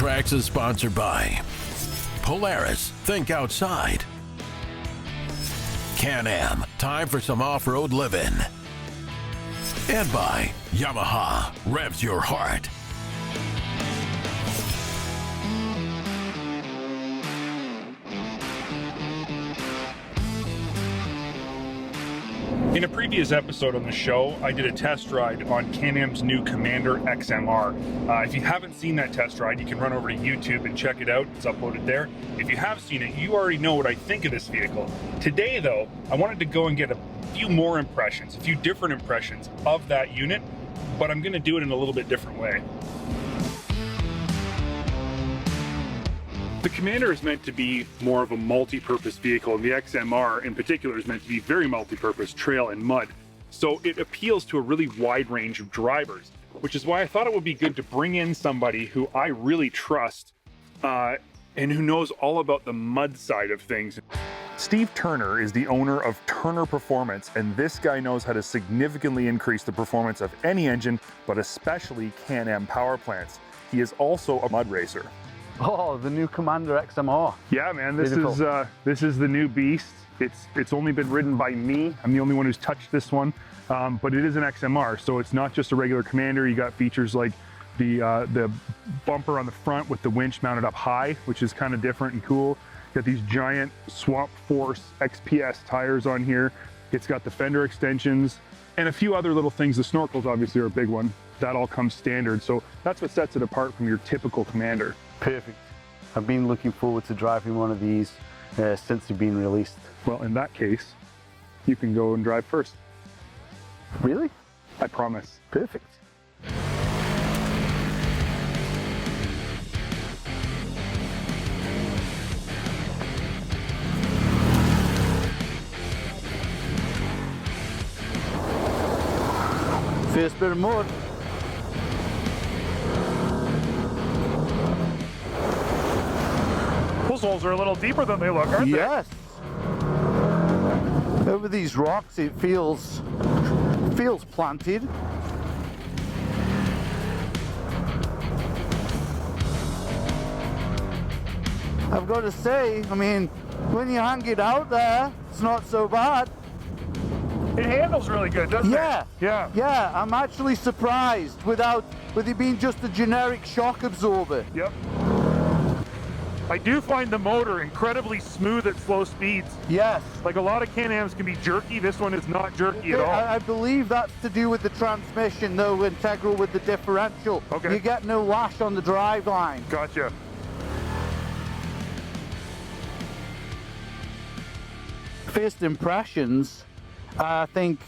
Trax is sponsored by Polaris, think outside. Can-Am, time for some off-road living. And by Yamaha, revs your heart. In a previous episode on the show, I did a test ride on Can-Am's new Commander XMR. If you haven't seen that test ride, you can run over to YouTube and check it out. It's uploaded there. If you have seen it, you already know what I think of this vehicle. Today, though, I wanted to go and get a few more impressions, a few different impressions of that unit, but I'm going to do it in a little bit different way. The Commander is meant to be more of a multi-purpose vehicle, and the XMR in particular is meant to be very multi-purpose, trail and mud. So it appeals to a really wide range of drivers, which is why I thought it would be good to bring in somebody who I really trust and who knows all about the mud side of things. Steve Turner is the owner of Turner Performance, and this guy knows how to significantly increase the performance of any engine, but especially Can-Am power plants. He is also a mud racer. Oh, the new Commander XMR. Yeah, man, this is the new beast. It's only been ridden by me. I'm the only one who's touched this one, but it is an XMR, so it's not just a regular Commander. You got features like the bumper on the front with the winch mounted up high, which is kind of different and cool. Got these giant Swamp Force XPS tires on here. It's got the fender extensions and a few other little things. The snorkels obviously are a big one. That all comes standard, so that's what sets it apart from your typical Commander. Perfect. I've been looking forward to driving one of these since they've been released. Well, in that case, you can go and drive first. Really? I promise. Perfect. First bit of mud. Those holes are a little deeper than they look, aren't they? Yes. Over these rocks, it feels planted. I've got to say, I mean, when you hang it out there, it's not so bad. It handles really good, doesn't it? Yeah. Yeah, I'm actually surprised with it being just a generic shock absorber. Yep. I do find the motor incredibly smooth at slow speeds. Yes. Like a lot of Can-Ams can be jerky, this one is not jerky at all. I believe that's to do with the transmission, though, integral with the differential. Okay. You get no lash on the drive line. Gotcha. First impressions, I think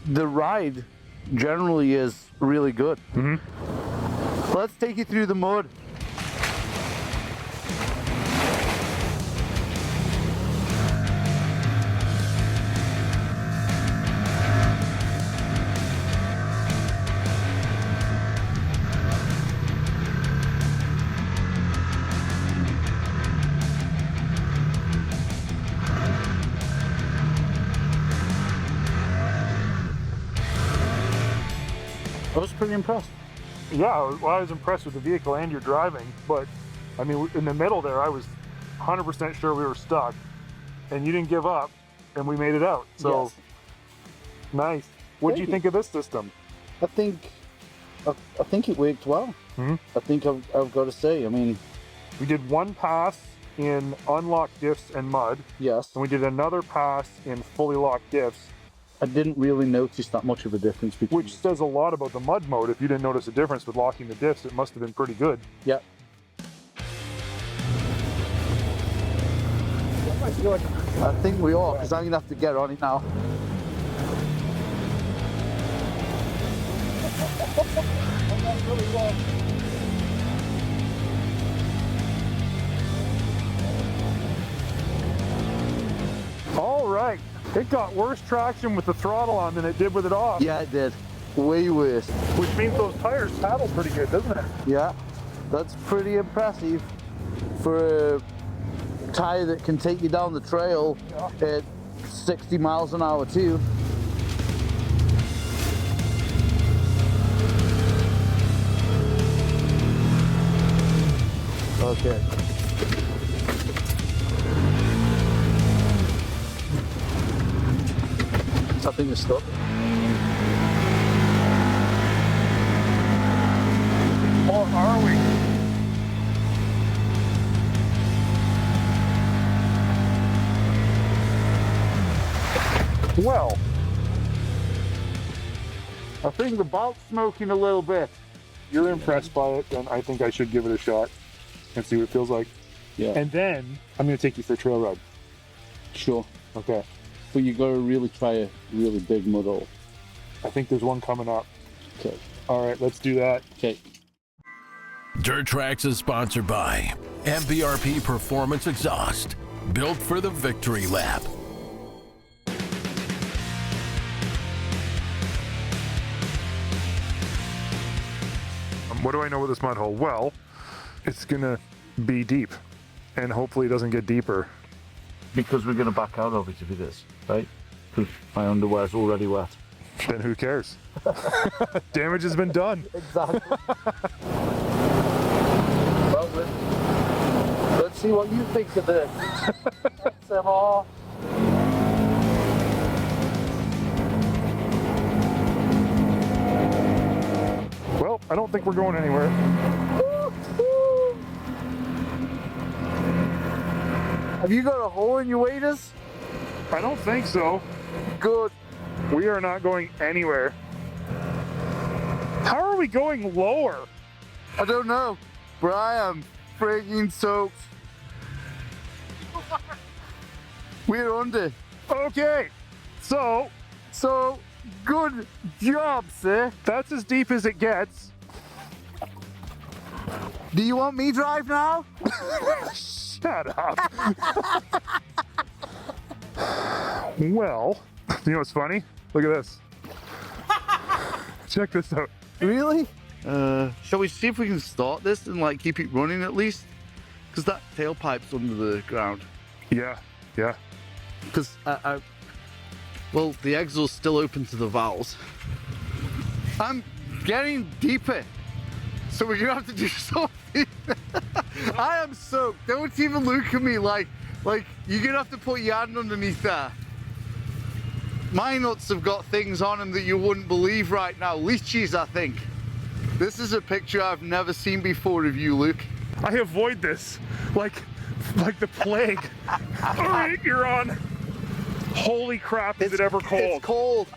the ride generally is really good. Mm-hmm. Let's take you through the mud. I was pretty impressed. Yeah, well, I was impressed with the vehicle and your driving, but I mean, in the middle there, I was 100% sure we were stuck, and you didn't give up, and we made it out. So, yes. Nice. What did you think of this system? I think it worked well. Mm-hmm. I think I've got to say, I mean, We did one pass in unlocked diffs and mud, yes. and we did another pass in fully locked diffs. I didn't really notice that much of a difference between Which says a lot about the mud mode. If you didn't notice a difference with locking the diffs, it must have been pretty good. Yeah. I think we are, because I'm going to have to get on it now. All right. It got worse traction with the throttle on than it did with it off. Yeah, it did. Way worse. Which means those tires paddle pretty good, doesn't it? Yeah, that's pretty impressive for a tire that can take you down the trail at 60 miles an hour too. Okay. I think it's stuck. Or are we? Well, I think the bolt's smoking a little bit. you're impressed by it, then I think I should give it a shot and see what it feels like. Yeah. And then I'm going to take you for a trail ride. Sure. Okay. But you gotta really try a really big mud hole. I think there's one coming up. Okay. All right, let's do that. Okay. Dirt Trax is sponsored by MBRP Performance Exhaust, built for the victory lap. What do I know with this mud hole? Well, it's going to be deep, and hopefully it doesn't get deeper. Because we're gonna back out of it if it is, right? Because my underwear's already wet. Then who cares? Damage has been done. Exactly. Well, let's see what you think of this. XMR. Well, I don't think we're going anywhere. Have you got a hole in your waders? I don't think so. Good. We are not going anywhere. How are we going lower? I don't know, but I am freaking soaked. We're under. Okay, so Good job, sir. that's as deep as it gets. Do you want me drive now? Shut up. Well, you know what's funny? Look at this. Check this out. Really? Shall we see if we can start this and like keep it running at least? Because that tailpipe's under the ground. Yeah. Because well, the exhaust's still open to the valves. I'm getting deeper, so we're gonna have to do something. I am soaked. Don't even look at me like you're gonna have to put your hand underneath there. My nuts have got things on them that you wouldn't believe right now. Leeches, I think. This is a picture I've never seen before of you, Luke. I avoid this like the plague. All right, you're on. Holy crap, is it ever cold? It's cold.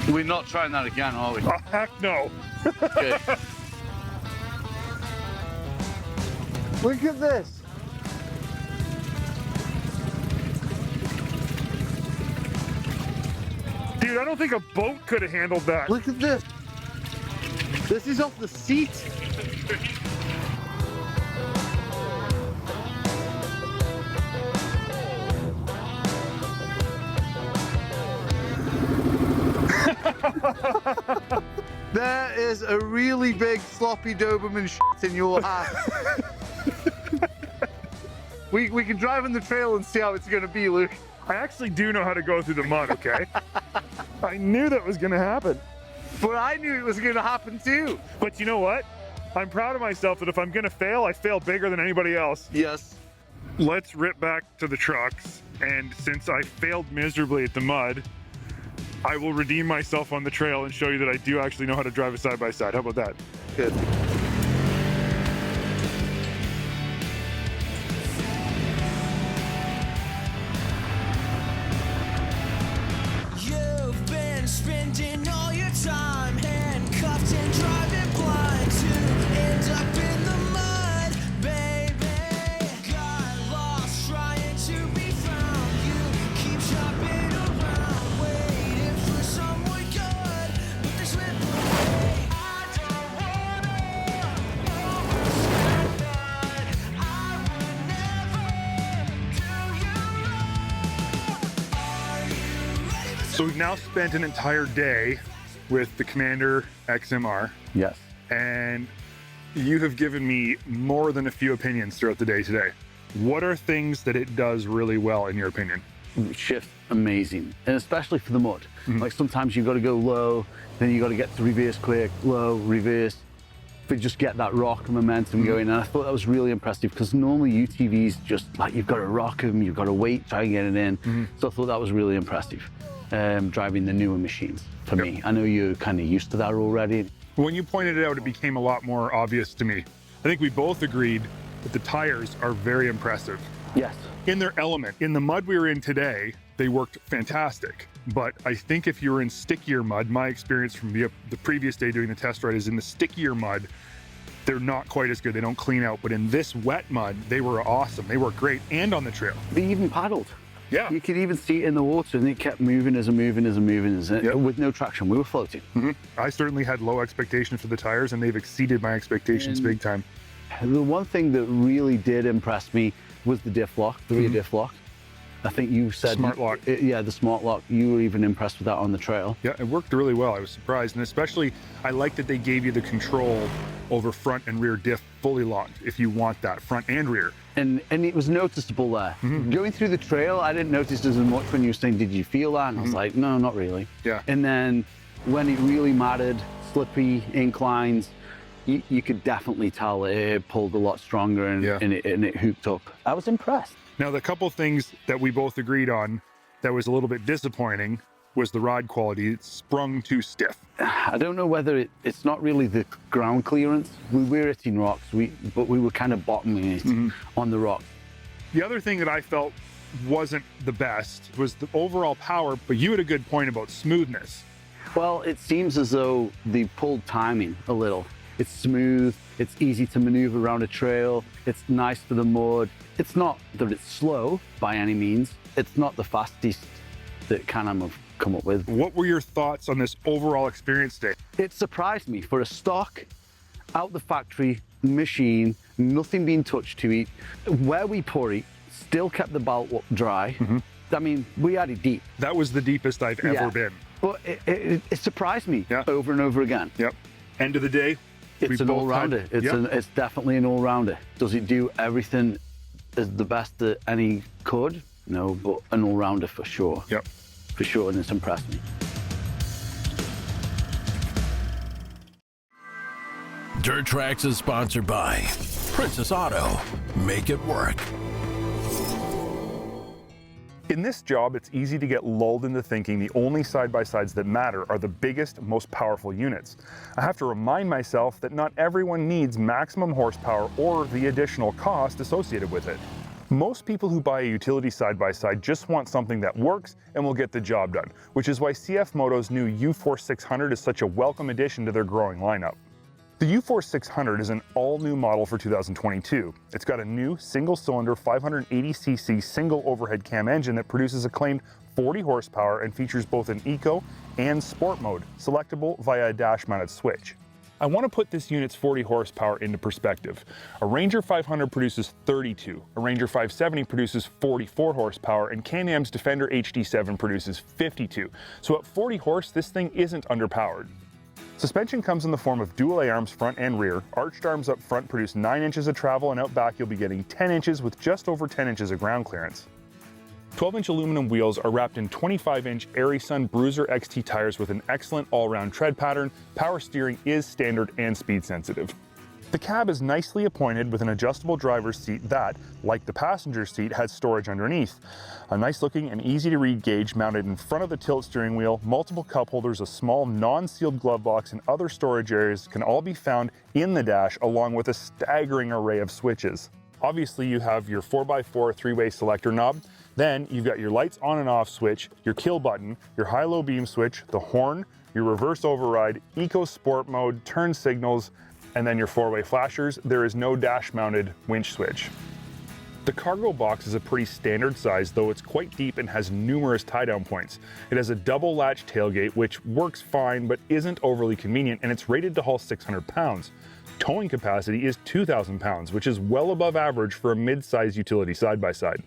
We're not trying that again, are we? Oh, heck no. Okay. Look at this. Dude, I don't think a boat could have handled that. Look at this. This is off the seat. There is a really big sloppy Doberman shit in your hat. we can drive on the trail and see how it's gonna be, Luke. I actually do know how to go through the mud, okay? I knew that was gonna happen. But I knew it was gonna happen too. But you know what? I'm proud of myself that if I'm gonna fail, I fail bigger than anybody else. Yes. Let's rip back to the trucks, and since I failed miserably at the mud, I will redeem myself on the trail and show you that I do actually know how to drive a side-by-side. How about that? Good. You've been spending all your time handcuffed and driving blind to end up in the mud, baby. Got lost trying to be found. You keep shopping around, waiting for someone good, but they slip away. I don't wanna overstep, but I would never do you wrong. Are you ready for So we've now spent an entire day with the Commander XMR, Yes. and You have given me more than a few opinions throughout the day today. What are things that it does really well, in your opinion? Shift amazing, and especially for the mud. Like sometimes you've got to go low, then you've got to get to reverse quick, low, reverse, but just get that rock momentum going. And I thought that was really impressive because normally UTVs just like you've got to rock them, you've got to wait, try and get it in. So I thought that was really impressive, driving the newer machines for me. I know you're kind of used to that already. When you pointed it out, it became a lot more obvious to me. I think we both agreed that the tires are very impressive. Yes. In their element. In the mud we were in today, they worked fantastic. But I think if you were in stickier mud, my experience from the previous day doing the test ride is in the stickier mud, they're not quite as good. They don't clean out. But in this wet mud, they were awesome. They worked great, and on the trail. They even paddled. Yeah. You could even see it in the water, and it kept moving with no traction. We were floating. I certainly had low expectations for the tires, and they've exceeded my expectations big time. The one thing that really did impress me was the diff lock, the rear diff lock. I think you said Smart lock. Yeah, the smart lock. You were even impressed with that on the trail. Yeah, it worked really well. I was surprised, and especially I like that they gave you the control over front and rear diff fully locked if you want that, front and rear. And it was noticeable there. Going through the trail, I didn't notice as much when you were saying, did you feel that? And I was like, no, not really. Yeah. And then when it really mattered, slippy inclines, you could definitely tell it pulled a lot stronger and it hooked up. I was impressed. Now, the couple things that we both agreed on that was a little bit disappointing was the rod quality. It sprung too stiff. I don't know whether it's not really the ground clearance. We were hitting rocks, but we were kind of bottoming it on the rock. The other thing that I felt wasn't the best was the overall power, but you had a good point about smoothness. Well, it seems as though they pulled timing a little. It's smooth, it's easy to maneuver around a trail, it's nice for the mud. It's not that it's slow by any means. It's not the fastest that Can-Am have come up with. What were your thoughts on this overall experience day? It surprised me for a stock, out the factory machine, nothing being touched to it. Where we pour it, still kept the belt up dry. I mean, we had it deep. That was the deepest I've ever been. But it surprised me over and over again. Yep. End of the day, it's an all-rounder. It's definitely an all-rounder. Does it do everything as the best that any could? No, but an all-rounder for sure. Yep. For sure, and it's impressed me. Dirt Trax is sponsored by Princess Auto. Make it work. In this job, it's easy to get lulled into thinking the only side-by-sides that matter are the biggest, most powerful units. I have to remind myself that not everyone needs maximum horsepower or the additional cost associated with it. Most people who buy a utility side-by-side just want something that works and will get the job done, which is why CFMOTO's new UForce 600 is such a welcome addition to their growing lineup. The UForce 600 is an all-new model for 2022. It's got a new single-cylinder 580cc single overhead cam engine that produces a claimed 40 horsepower and features both an eco and sport mode, selectable via a dash-mounted switch. I want to put this unit's 40 horsepower into perspective. A Ranger 500 produces 32, a Ranger 570 produces 44 horsepower, and Can-Am's Defender HD7 produces 52. So at 40 horse, this thing isn't underpowered. Suspension comes in the form of dual A-arms front and rear. Arched arms up front produce 9 inches of travel, and out back you'll be getting 10 inches with just over 10 inches of ground clearance. 12-inch aluminum wheels are wrapped in 25-inch Airy Sun Bruiser XT tires with an excellent all-round tread pattern. Power steering is standard and speed sensitive. The cab is nicely appointed with an adjustable driver's seat that, like the passenger seat, has storage underneath. A nice looking and easy to read gauge mounted in front of the tilt steering wheel, multiple cup holders, a small non-sealed glove box, and other storage areas can all be found in the dash, along with a staggering array of switches. Obviously you have your 4x4 three-way selector knob, then you've got your lights on and off switch, your kill button, your high-low beam switch, the horn, your reverse override, eco sport mode, turn signals, and then your four-way flashers. There is no dash-mounted winch switch. The cargo box is a pretty standard size, though it's quite deep and has numerous tie-down points. It has a double latch tailgate, which works fine but isn't overly convenient, and it's rated to haul 600 pounds. Towing capacity is 2,000 pounds, which is well above average for a mid-size utility side-by-side.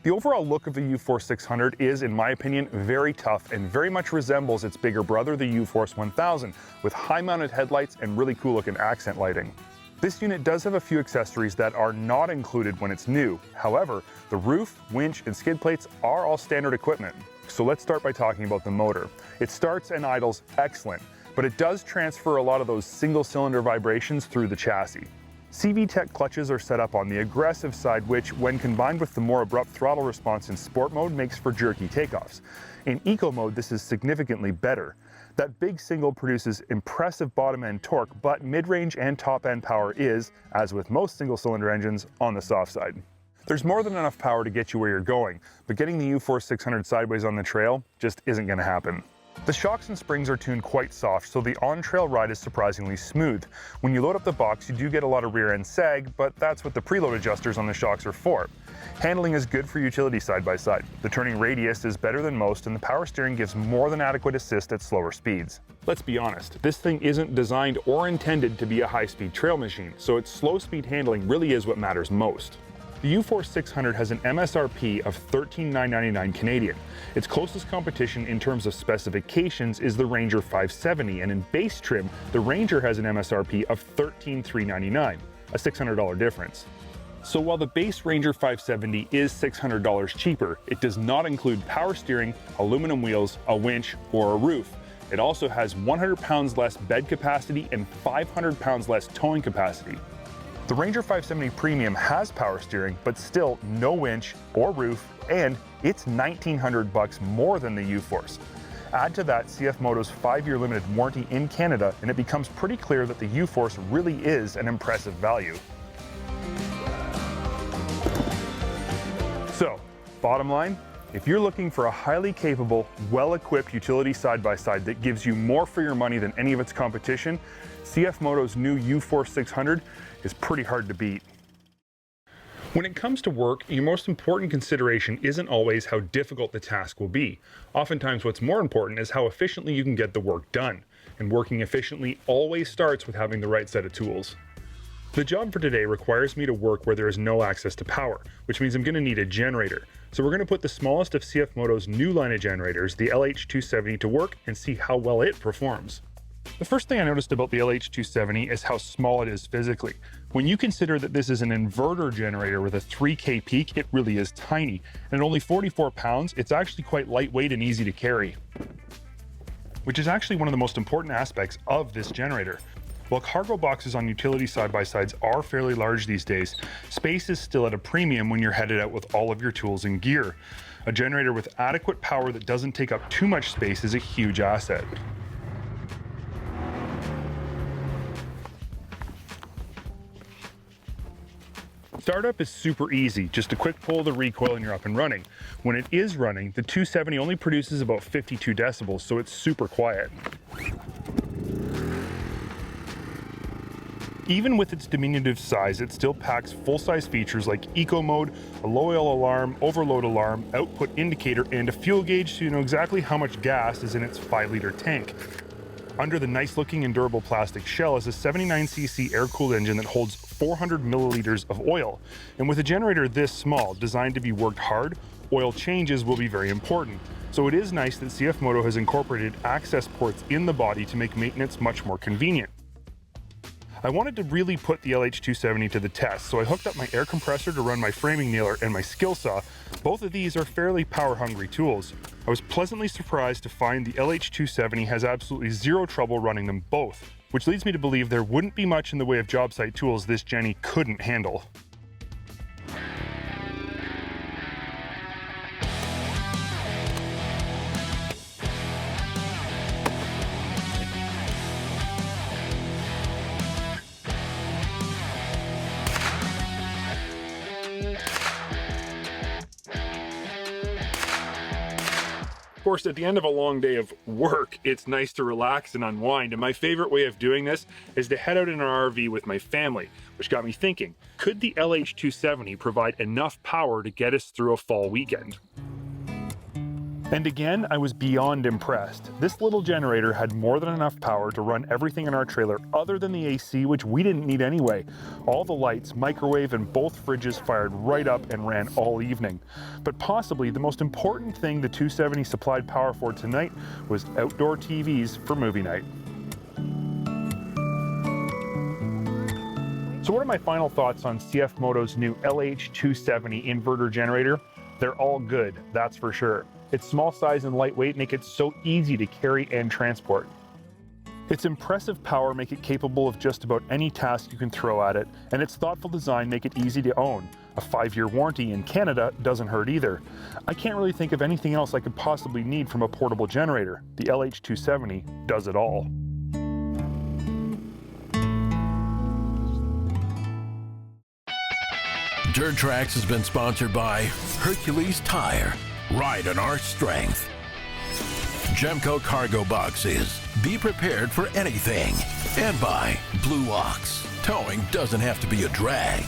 The overall look of the UForce 600 is, in my opinion, very tough and very much resembles its bigger brother, the UForce 1000, with high-mounted headlights and really cool-looking accent lighting. This unit does have a few accessories that are not included when it's new. However, the roof, winch, and skid plates are all standard equipment. So let's start by talking about the motor. It starts and idles excellent, but it does transfer a lot of those single-cylinder vibrations through the chassis. CVTech clutches are set up on the aggressive side, which, when combined with the more abrupt throttle response in sport mode, makes for jerky takeoffs. In eco mode, this is significantly better. That big single produces impressive bottom-end torque, but mid-range and top-end power is, as with most single-cylinder engines, on the soft side. There's more than enough power to get you where you're going, but getting the UForce 600 sideways on the trail just isn't going to happen. The shocks and springs are tuned quite soft, so the on-trail ride is surprisingly smooth. When you load up the box, you do get a lot of rear-end sag, but that's what the preload adjusters on the shocks are for. Handling is good for utility side-by-side. The turning radius is better than most, and the power steering gives more than adequate assist at slower speeds. Let's be honest, this thing isn't designed or intended to be a high-speed trail machine, so its slow-speed handling really is what matters most. The UForce 600 has an MSRP of $13,999 Canadian. Its closest competition in terms of specifications is the Ranger 570, and in base trim, the Ranger has an MSRP of $13,399, a $600 difference. So while the base Ranger 570 is $600 cheaper, it does not include power steering, aluminum wheels, a winch, or a roof. It also has 100 pounds less bed capacity and 500 pounds less towing capacity. The Ranger 570 Premium has power steering, but still no winch or roof, and it's $1,900 more than the UForce. Add to that CFMOTO's 5-year limited warranty in Canada, and it becomes pretty clear that the UForce really is an impressive value. So, bottom line, if you're looking for a highly capable, well-equipped utility side-by-side that gives you more for your money than any of its competition, CFMOTO's new UForce 600 is pretty hard to beat. When it comes to work, your most important consideration isn't always how difficult the task will be. Oftentimes what's more important is how efficiently you can get the work done. And working efficiently always starts with having the right set of tools. The job for today requires me to work where there is no access to power, which means I'm going to need a generator. So we're going to put the smallest of CFMOTO's new line of generators, the LH270, to work and see how well it performs. The first thing I noticed about the LH270 is how small it is physically. When you consider that this is an inverter generator with a 3K peak, it really is tiny. And at only 44 pounds, it's actually quite lightweight and easy to carry, which is actually one of the most important aspects of this generator. While cargo boxes on utility side-by-sides are fairly large these days, space is still at a premium when you're headed out with all of your tools and gear. A generator with adequate power that doesn't take up too much space is a huge asset. Startup is super easy, just a quick pull of the recoil and you're up and running. When it is running, the 270 only produces about 52 decibels, so it's super quiet. Even with its diminutive size, it still packs full-size features like eco mode, a low oil alarm, overload alarm, output indicator, and a fuel gauge so you know exactly how much gas is in its 5-liter tank. Under the nice-looking and durable plastic shell is a 79cc air-cooled engine that holds 400 milliliters of oil. And with a generator this small, designed to be worked hard, oil changes will be very important. So it is nice that CFMOTO has incorporated access ports in the body to make maintenance much more convenient. I wanted to really put the LH270 to the test, so I hooked up my air compressor to run my framing nailer and my skill saw. Both of these are fairly power-hungry tools. I was pleasantly surprised to find the LH270 has absolutely zero trouble running them both, which leads me to believe there wouldn't be much in the way of job site tools this Jenny couldn't handle. Of course, at the end of a long day of work, it's nice to relax and unwind, and my favorite way of doing this is to head out in an RV with my family, which got me thinking, could the LH270 provide enough power to get us through a fall weekend? And again, I was beyond impressed. This little generator had more than enough power to run everything in our trailer other than the AC, which we didn't need anyway. All the lights, microwave, and both fridges fired right up and ran all evening. But possibly the most important thing the 270 supplied power for tonight was outdoor TVs for movie night. So what are my final thoughts on CFMOTO's new LH270 inverter generator? They're all good, that's for sure. Its small size and lightweight make it so easy to carry and transport. Its impressive power make it capable of just about any task you can throw at it, and its thoughtful design make it easy to own. A 5-year warranty in Canada doesn't hurt either. I can't really think of anything else I could possibly need from a portable generator. The LH270 does it all. Dirt Trax has been sponsored by Hercules Tire. Ride on our strength. Gemco Cargo Boxes. Be prepared for anything. And by Blue Ox. Towing doesn't have to be a drag.